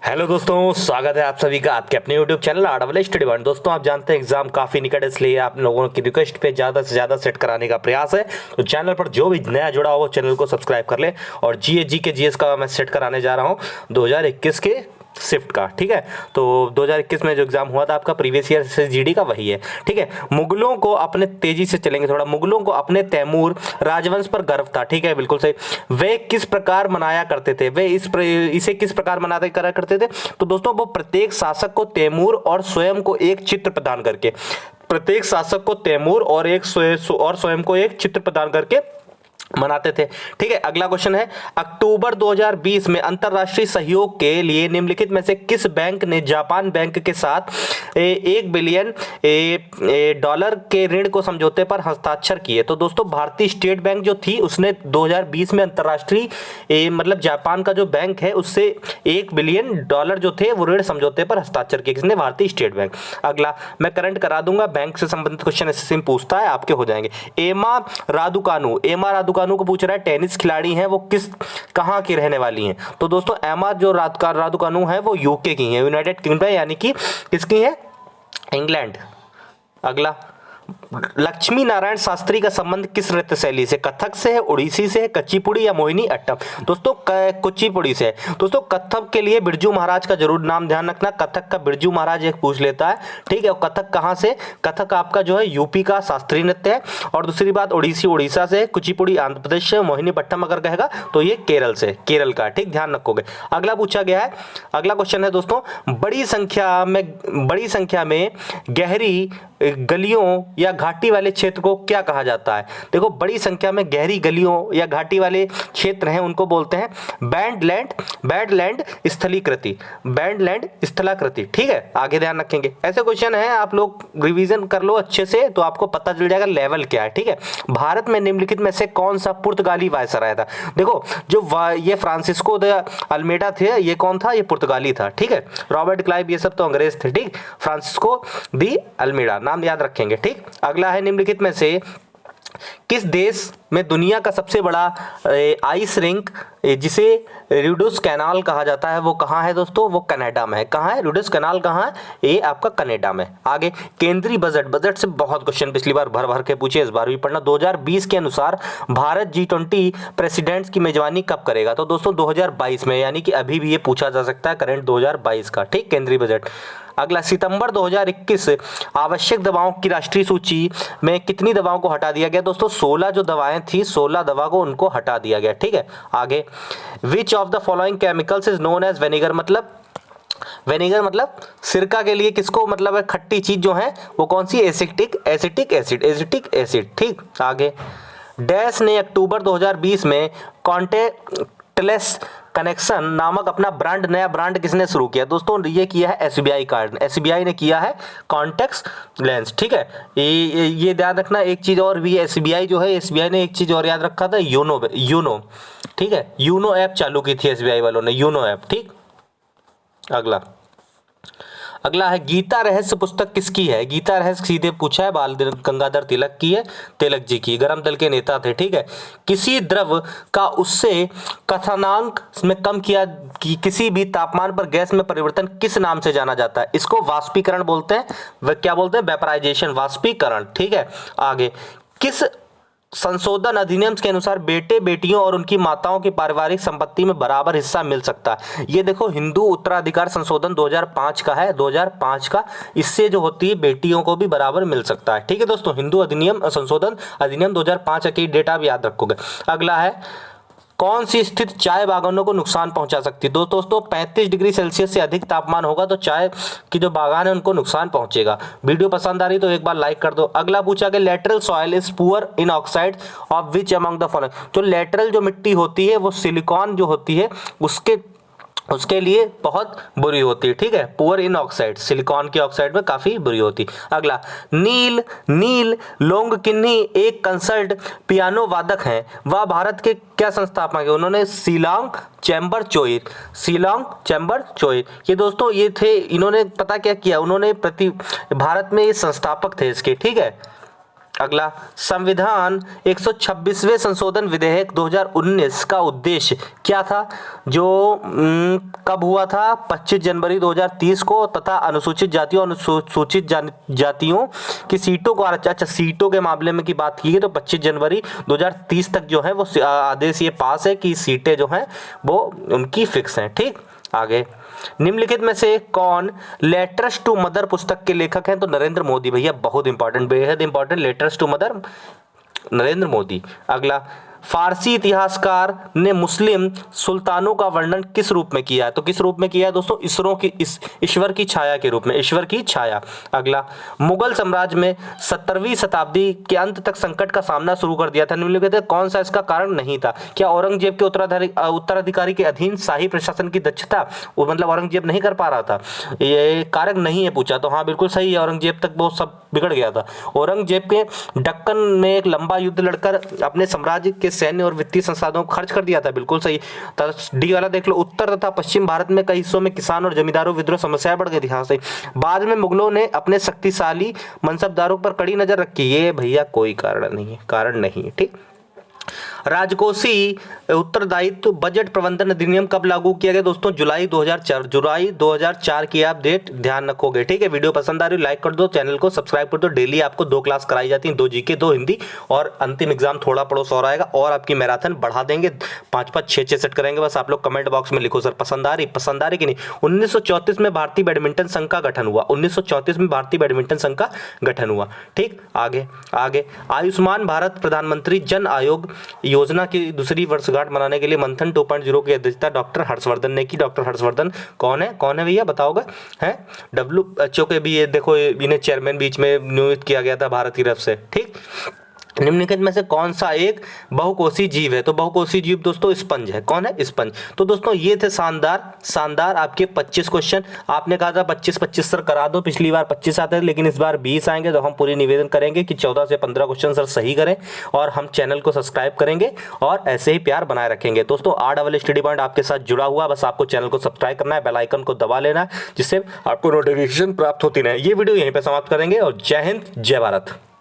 Hello दोस्तों, स्वागत है आप सभी का आपके अपने YouTube channel RW study one. दोस्तों, आप जानते हैं एग्जाम काफ़ी निकट है, इसलिए आप लोगों की रिक्वेस्ट पे ज़्यादा से ज़्यादा सेट कराने का प्रयास है। तो चैनल पर जो भी नया जुड़ा हो वो चैनल को सब्सक्राइब कर ले। और जीएस का मैं सेट कराने जा रहा हूँ 2021 के शिफ्ट का। ठीक है, तो 2021 में जो एग्जाम हुआ था आपका प्रीवियस ईयर से जीडी का वही है। ठीक है, मुगलों को अपने तेजी से चलेंगे थोड़ा, मुगलों को अपने तैमूर राजवंश पर गर्व था। ठीक है, बिल्कुल सही। वे किस प्रकार मनाया करते थे, वे इसे किस प्रकार मनाते करा करते थे? तो दोस्तों, वो प्रत्येक शासक को तैमूर और स्वयं को एक चित्र प्रदान करके, प्रत्येक शासक को तैमूर और स्वयं को एक चित्र प्रदान करके मनाते थे। ठीक है, अगला क्वेश्चन है, अक्टूबर 2020 में अंतरराष्ट्रीय सहयोग के लिए निम्नलिखित में से किस बैंक ने जापान बैंक के साथ 1 बिलियन डॉलर के ऋण को समझौते पर हस्ताक्षर किए? तो दोस्तों, भारतीय स्टेट बैंक जो थी उसने 2020 में अंतरराष्ट्रीय मतलब जापान का जो बैंक है उससे 1 बिलियन डॉलर जो थे वो ऋण समझौते पर हस्ताक्षर किए। किसने? भारतीय स्टेट बैंक। अगला मैं करंट करा दूंगा, बैंक से संबंधित क्वेश्चन एसएससी में पूछता है, आपके हो जाएंगे। एमा रादुकानु को पूछ रहा है, टेनिस खिलाड़ी हैं, वो कहां की रहने वाली हैं? तो दोस्तों, एमा जो रादुकानु है वो यूके की हैं, यूनाइटेड किंगडम, यानी कि किसकी है? इंग्लैंड। अगला, लक्ष्मी नारायण शास्त्री का संबंध किस नृत्य शैली से? कथक से है, उड़ीसी से है, कुचिपुड़ी या मोहिनी अट्टम? दोस्तों, कुचिपुड़ी से है। दोस्तों, कथक के लिए बिरजू महाराज का जरूर नाम ध्यान रखना, कथक का बिरजू महाराज एक पूछ लेता है। ठीक है, और कथक कहां से? कथक आपका जो है यूपी का शास्त्रीय नृत्य है। और दूसरी बात, उड़ीसी उड़ीसा से, कुचिपुड़ी आंध्र प्रदेश से, मोहिनी अट्टम अगर कहेगा तो ये केरल से, केरल का। ठीक, ध्यान रखोगे। अगला पूछा गया है, अगला क्वेश्चन है दोस्तों, बड़ी संख्या में गहरी गलियों या घाटी वाले क्षेत्र को क्या कहा जाता है? देखो, बड़ी संख्या में गहरी गलियों या घाटी वाले क्षेत्र हैं उनको बोलते हैं बैंडलैंड स्थलाकृति। ठीक है, आगे ध्यान रखेंगे। ऐसे क्वेश्चन है, आप लोग रिवीजन कर लो अच्छे से तो आपको पता चल जाएगा लेवल क्या है। ठीक है, भारत में निम्नलिखित में से कौन सा पुर्तगाली वायसराय था? देखो, जो ये फ्रांसिस्को द अल्मेडा थे, ये कौन था? ये पुर्तगाली था। ठीक है, रॉबर्ट क्लाइव ये सब तो अंग्रेज थे। ठीक, फ्रांसिस्को द अल्मेडा नाम याद रखेंगे। ठीक, अगला है, निम्नलिखित में से किस देश में दुनिया का सबसे बड़ा आइस रिंक जिसे रिड्यूस कैनाल कहा जाता है वो कहाँ है दोस्तों? वो कनाडा में है। कहाँ है? रिड्यूस कैनाल कहाँ है? ये आपका कनाडा में। आगे, केंद्रीय बजट से बहुत क्वेश्चन पिछली बार भर भर के पूछे, इस बार भी पढ़ना। 2020 के अनुसार भारत G20 प्रेसिडेंट्स की मेजबानी कब करेगा? तो दोस्तों 2022 में, यानी कि अभी भी ये पूछा जा सकता है, करंट 2022 का। ठीक, केंद्रीय बजट। अगला, सितंबर 2021 आवश्यक दवाओं की राष्ट्रीय सूची में कितनी दवाओं को हटा दिया गया? दोस्तों 16 जो दवाएं थी, 16 दवा को उनको हटा दिया गया। ठीक है, आगे, which of the following chemicals is known as vinegar? Vinegar मतलब सिरका के लिए किसको मतलब है? खट्टी चीज जो है वो कौन सी? Acetic acid. ठीक, आगे, डैश ने अक्टूबर 2020 में कॉन्टैक्टलेस कनेक्शन नामक अपना नया ब्रांड किसने शुरू किया? दोस्तों, ये किया है एसबीआई कार्ड, एसबीआई ने किया है कॉन्टैक्ट लेंस। ठीक है, ये ध्यान रखना। एक चीज और भी, एसबीआई जो है, एसबीआई ने एक चीज और याद रखा था, यूनो। ठीक है, यूनो ऐप चालू की थी एसबीआई वालों ने, यूनो ऐप। ठीक, अगला है, गीता रहस्य पुस्तक किसकी है? गीता रहस्य सीधे पूछा है, बाल गंगाधर तिलक की है, तिलक जी की, गर्म दल के नेता थे। ठीक है, किसी द्रव का उससे कथनांक में कम किया कि किसी भी तापमान पर गैस में परिवर्तन किस नाम से जाना जाता है? इसको वाष्पीकरण बोलते हैं। वह क्या बोलते हैं? वेपराइजेशन, वाष्पीकरण। ठीक है, आगे, किस संशोधन अधिनियम के अनुसार बेटे बेटियों और उनकी माताओं की पारिवारिक संपत्ति में बराबर हिस्सा मिल सकता है? ये देखो, हिंदू उत्तराधिकार संशोधन 2005 का है, 2005 का। इससे जो होती है बेटियों को भी बराबर मिल सकता है। ठीक है दोस्तों, हिंदू अधिनियम संशोधन अधिनियम 2005 की डेट आप याद रखोगे। अगला है, कौन सी स्थिति चाय बागानों को नुकसान पहुंचा सकती है? दोस्तों 35 डिग्री सेल्सियस से अधिक तापमान होगा तो चाय की जो बागान है उनको नुकसान पहुंचेगा। वीडियो पसंद आ रही तो एक बार लाइक कर दो। अगला पूछा कि lateral soil is poor in oxide of which among the following? तो लेटरल जो मिट्टी होती है वो सिलिकॉन जो होती है उसके लिए बहुत बुरी होती है। ठीक है, पुअर इन ऑक्साइड, सिलिकॉन की ऑक्साइड में काफी बुरी होती। अगला, नील लोंगकिन्नी एक कंसर्ट पियानो वादक हैं, वह भारत के क्या संस्थापक है? उन्होंने शिलोंग चैम्बर चोई। ये दोस्तों ये थे, इन्होंने पता क्या किया, उन्होंने भारत में ये संस्थापक थे इसके। ठीक है, अगला, संविधान 126वें संशोधन विधेयक 2019 का उद्देश्य क्या था? जो कब हुआ था? 25 जनवरी 2030 को, तथा अनुसूचित जातियों अनुसूचित जातियों की सीटों को अच्छा, सीटों के मामले में की बात की है तो 25 जनवरी 2030 तक जो है वो आदेश ये पास है कि सीटें जो हैं वो उनकी फिक्स हैं। ठीक, आगे, निम्नलिखित में से कौन लेटर्स टू मदर पुस्तक के लेखक हैं? तो नरेंद्र मोदी भैया, बहुत इंपॉर्टेंट, बेहद important, letters to mother Narendra Modi. अगला, फारसी इतिहासकार ने मुस्लिम सुल्तानों का वर्णन किस रूप में किया है? तो किस रूप में किया है दोस्तों? ईश्वर की छाया के रूप में, ईश्वर की छाया। अगला, मुगल साम्राज्य में 17वीं शताब्दी के अंत तक संकट का सामना शुरू कर दिया था, निम्नलिखित में कौन सा इसका कारण नहीं था? क्या औरंगजेब के उत्तराधिकारी के अधीन शाही प्रशासन की दक्षता, मतलब औरंगजेब नहीं कर पा रहा था? ये कारक नहीं है पूछा, तो हाँ बिल्कुल सही है, औरंगजेब तक वो सब बिगड़ गया था। औरंगजेब के दक्कन में एक लंबा युद्ध लड़कर अपने साम्राज्य के सैन्य और वित्तीय संसाधनों को खर्च कर दिया था, बिल्कुल सही। डी वाला देख लो, उत्तर तथा पश्चिम भारत में कई हिस्सों में किसान और जमींदारों विद्रोह समस्याएं बढ़ गई थी, हाँ सही। बाद में मुगलों ने अपने शक्तिशाली मनसबदारों पर कड़ी नजर रखी, ये भैया कोई कारण नहीं है, कारण नहीं है। ठीक, राजकोषीय उत्तरदायित्व बजट प्रबंधन अधिनियम कब लागू किया गया दोस्तों? जुलाई 2004 की आप डेट ध्यान रखोगे। ठीक है, वीडियो पसंद आ रही है लाइक कर दो, चैनल को सब्सक्राइब कर दो। डेली आपको 2 क्लास कराई जाती हैं, 2 जीके 2 हिंदी, और अंतिम एग्जाम थोड़ा पड़ोस और आएगा, और आपकी मैराथन बढ़ा देंगे, 5-5 6-6 सेट करेंगे। बस आप लोग कमेंट बॉक्स में लिखो सर पसंद आ रही कि नहीं। 1934 में भारतीय बैडमिंटन संघ का गठन हुआ, 1934 में भारतीय बैडमिंटन संघ का गठन हुआ। ठीक, आगे, आयुष्मान भारत प्रधानमंत्री जन आयोग योजना की दूसरी वर्षगांठ मनाने के लिए मंथन 2.0 की अध्यक्षता डॉक्टर हर्षवर्धन ने की। डॉक्टर हर्षवर्धन कौन है भैया, बताओगे? हैं WHO के भी, ये देखो इन्हें चेयरमैन बीच में नियुक्त किया गया था भारत की तरफ से। ठीक, निम्नलिखित में से कौन सा एक बहुकोषीय जीव है? तो बहुकोषीय जीव दोस्तों स्पंज है। कौन है? स्पंज। तो दोस्तों ये थे शानदार आपके 25 क्वेश्चन। आपने कहा था 25 सर करा दो, पिछली बार 25 आते थे लेकिन इस बार 20 आएंगे, तो हम पूरी निवेदन करेंगे कि 14 से 15 क्वेश्चन सर सही करें, और हम चैनल को सब्सक्राइब करेंगे और ऐसे ही प्यार बनाए रखेंगे। दोस्तों RRL स्टडी पॉइंट आपके साथ जुड़ा हुआ, बस आपको चैनल को सब्सक्राइब करना है, बेल आइकन को दबा लेना है, जिससे आपको नोटिफिकेशन प्राप्त होती रहे। ये वीडियो यहीं पर समाप्त करेंगे, और जय हिंद, जय भारत।